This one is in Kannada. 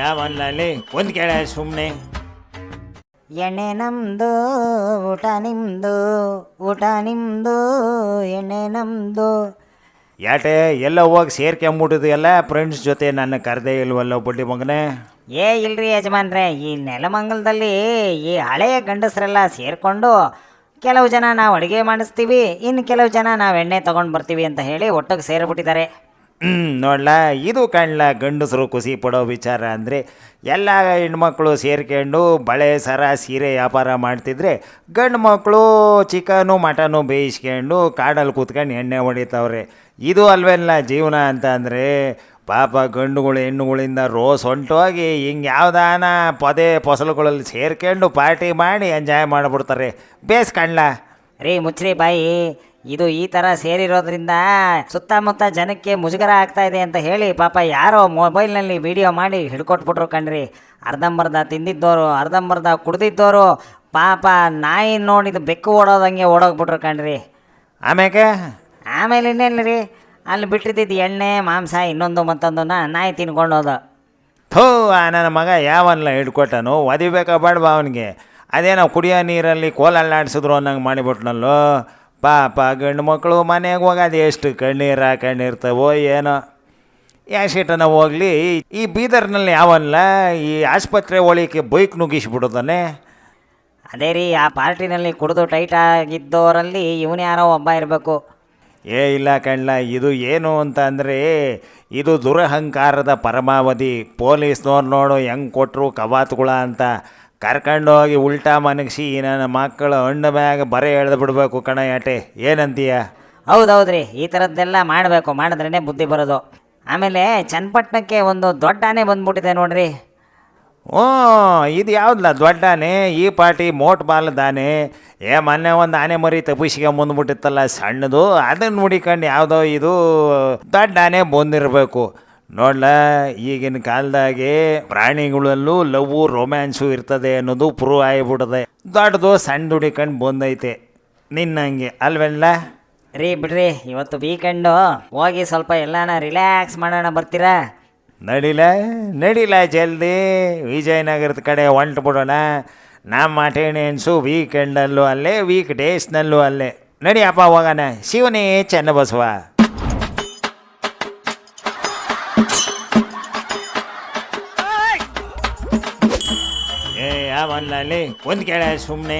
ಯಾವಲ್ಲಿ ಒಂದು ಕೇಳ ಸುಮ್ಮನೆ. ಎಣ್ಣೆ ನಮ್ದು ಊಟ ನಿಮ್ದು, ಊಟ ನಿಮ್ದು ಎಣ್ಣೆ ನಮ್ದು. ಯಾಟೆ ಎಲ್ಲ ಹೋಗಿ ಸೇರ್ಕೊಂಬಿಟ್ಟಿದ್ದು ಎಲ್ಲ ಫ್ರೆಂಡ್ಸ್ ಜೊತೆ ನನ್ನ ಕರೆದೇ ಇಲ್ವಲ್ಲ ಬಡ್ಡಿ ಮಗನೇ. ಇಲ್ರಿ ಯಜಮಾನ್ರೆ, ಈ ನೆಲಮಂಗಲದಲ್ಲಿ ಈ ಹಳೆಯ ಗಂಡಸರೆಲ್ಲ ಸೇರಿಕೊಂಡು ಕೆಲವು ಜನ ನಾವು ಅಡುಗೆ ಮಾಡಿಸ್ತೀವಿ, ಇನ್ನು ಕೆಲವು ಜನ ನಾವು ಎಣ್ಣೆ ತೊಗೊಂಡು ಬರ್ತೀವಿ ಅಂತ ಹೇಳಿ ಒಟ್ಟಿಗೆ ಸೇರಿಬಿಟ್ಟಿದ್ದಾರೆ. ನೋಡ್ಲ, ಇದು ಕಾಣ್ಲ ಗಂಡಸರು ಖುಷಿ ಪಡೋ ವಿಚಾರ ಅಂದರೆ. ಎಲ್ಲ ಹೆಣ್ಮಕ್ಳು ಸೇರ್ಕೊಂಡು ಬಳೆ ಸರ ಸೀರೆ ವ್ಯಾಪಾರ ಮಾಡ್ತಿದ್ರೆ ಗಂಡು ಮಕ್ಕಳು ಚಿಕನು ಮಟನು ಬೇಯಿಸ್ಕೊಂಡು ಕಾಡಲ್ಲಿ ಕೂತ್ಕೊಂಡು ಎಣ್ಣೆ ಹೊಡಿತಾವ್ರೆ. ಇದು ಅಲ್ವೆಲ್ಲ ಜೀವನ ಅಂತ ಅಂದರೆ. ಪಾಪ ಗಂಡುಗಳು ಹೆಣ್ಣುಗಳಿಂದ ರೋಸ್ ಹೊಂಟೋಗಿ ಹಿಂಗೆ ಯಾವ್ದಾನ ಪೊದೆ ಫಸಲುಗಳಲ್ಲಿ ಸೇರ್ಕೊಂಡು ಪಾರ್ಟಿ ಮಾಡಿ ಎಂಜಾಯ್ ಮಾಡಿಬಿಡ್ತಾರೆ. ಬೇಸ್ ಕಾಣ್ಲ ರೀ ಮುಚ್ಚ್ರಿ ಬಾಯಿ, ಇದು ಈ ಥರ ಸೇರಿರೋದ್ರಿಂದ ಸುತ್ತಮುತ್ತ ಜನಕ್ಕೆ ಮುಜುಗರ ಆಗ್ತಾ ಇದೆ ಅಂತ ಹೇಳಿ ಪಾಪ ಯಾರೋ ಮೊಬೈಲ್ನಲ್ಲಿ ವಿಡಿಯೋ ಮಾಡಿ ಹಿಡ್ಕೊಟ್ಬಿಟ್ರು ಕಣ್ರಿ. ಅರ್ಧಂಬರ್ಧ ತಿಂದಿದ್ದವರು, ಅರ್ಧಂಬರ್ಧ ಕುಡ್ದಿದ್ದವರು, ಪಾಪ ನಾಯಿ ನೋಡಿದ ಬೆಕ್ಕು ಓಡೋದಂಗೆ ಓಡೋಗ್ಬಿಟ್ರು ಕಣ್ರಿ. ಆಮೇಲೆ ಇನ್ನೇನು ರೀ, ಅಲ್ಲಿ ಬಿಟ್ಟಿದ್ದು ಎಣ್ಣೆ ಮಾಂಸ ಇನ್ನೊಂದು ಮತ್ತೊಂದನ್ನ ನಾಯಿ ತಿನ್ಕೊಂಡೋದ. ನನ್ನ ಮಗ ಯಾವನ್ನ ಹಿಡ್ಕೊಟ್ಟನು, ಒದಿಬೇಕಾ ಬೇಡವಾ ಅವನಿಗೆ? ಅದೇನೋ ಕುಡಿಯೋ ನೀರಲ್ಲಿ ಕೋಲಲ್ಲಾಡಿಸಿದ್ರು ಅನ್ನಂಗೆ ಮಾಡಿಬಿಟ್ನಲ್ಲೋ. ಪಾಪ ಗಂಡು ಮಕ್ಕಳು ಮನೆಗೆ ಹೋಗೋದು ಎಷ್ಟು ಕಣ್ಣೀರು ಹಾಕೊಂಡಿರ್ತವೋ ಏನೋ. ಯಾಶೀಟನ ಹೋಗಲಿ, ಈ ಬೀದರ್ನಲ್ಲಿ ಯಾವಲ್ಲ ಈ ಆಸ್ಪತ್ರೆ ಒಳಗೆ ಬೈಕ್ ನುಗ್ಗಿಸ್ಬಿಡೋದಾನೆ. ಅದೇ ರೀ, ಆ ಪಾರ್ಟಿನಲ್ಲಿ ಕುಡಿದು ಟೈಟ್ ಆಗಿದ್ದವರಲ್ಲಿ ಇವನು ಯಾರೋ ಒಬ್ಬ ಇರಬೇಕು. ಇಲ್ಲ ಕಣ್ಣ, ಇದು ಏನು ಅಂತ ಅಂದರೆ ಇದು ದುರಹಂಕಾರದ ಪರಮಾವಧಿ. ಪೊಲೀಸ್ನವ್ರು ನೋಡು ಹೆಂಗೆ ಕೊಟ್ಟರು ಕವಾತುಗಳ ಅಂತ ಕರ್ಕೊಂಡೋಗಿ ಉಲ್ಟಾ ಮನಗಿಸಿ ನನ್ನ ಮಕ್ಕಳು ಹಣ್ಣು ಮ್ಯಾಗ ಬರೆ ಎಳೆದು ಬಿಡಬೇಕು ಕಣ. ಯಾಟೆ ಏನಂತೀಯ? ಹೌದೌದ್ರಿ, ಈ ಥರದ್ದೆಲ್ಲ ಮಾಡಬೇಕು, ಮಾಡಿದ್ರೇ ಬುದ್ಧಿ ಬರೋದು. ಆಮೇಲೆ ಚನ್ನಪಟ್ಟಣಕ್ಕೆ ಒಂದು ದೊಡ್ಡ ಆನೆ ಬಂದ್ಬಿಟ್ಟಿದೆ ನೋಡ್ರಿ. ಇದು ಯಾವುದಲ್ಲ ದೊಡ್ಡ ಆನೆ? ಈ ಪಾರ್ಟಿ ಮೋಟ್ ಬಾಲದಾನೆ. ಮೊನ್ನೆ ಒಂದು ಆನೆ ಮರಿ ತಪ್ಪಿಸಿಗೆ ಮುಂದ್ಬಿಟ್ಟಿತ್ತಲ್ಲ ಸಣ್ಣದು, ಅದನ್ನು ನೋಡಿಕೊಂಡು ಯಾವುದೋ ಇದು ದೊಡ್ಡ ಆನೆ ಬಂದಿರಬೇಕು. ನೋಡ್ಲ, ಈಗಿನ ಕಾಲದಾಗೆ ಪ್ರಾಣಿಗಳಲ್ಲೂ ಲವ್ವು ರೊಮ್ಯಾನ್ಸು ಇರ್ತದೆ ಅನ್ನೋದು ಪ್ರೂವ್ ಆಗಿಬಿಡದೆ. ದೊಡ್ಡದು ಸಣ್ಣ ದುಡಿಕೊಂಡು ಬಂದೈತೆ ನಿನ್ನಂಗೆ ಅಲ್ವೆಲ್ಲ. ರೀ ಬಿಡ್ರಿ, ಇವತ್ತು ವೀಕೆಂಡು, ಹೋಗಿ ಸ್ವಲ್ಪ ಎಲ್ಲಾನ ರಿಲ್ಯಾಕ್ಸ್ ಮಾಡೋಣ, ಬರ್ತೀರಾ? ನಡಿಲ ಜಲ್ದಿ ವಿಜಯನಗರದ ಕಡೆ ಹೊಂಟು ಬಿಡೋಣ. ನಮ್ಮ ಅಟೆಂಡೆನ್ಸು ವೀಕೆಂಡಲ್ಲೂ ಅಲ್ಲೇ, ವೀಕ್ ಡೇಸ್ನಲ್ಲೂ ಅಲ್ಲೇ. ನಡಿಯಪ್ಪ ಹೋಗೋಣ. ಶಿವನೇ ಚನ್ನಬಸವ. ಯಾವಲ್ಲಿ ಒಂದು ಕೇಳ ಸುಮ್ಮನೆ.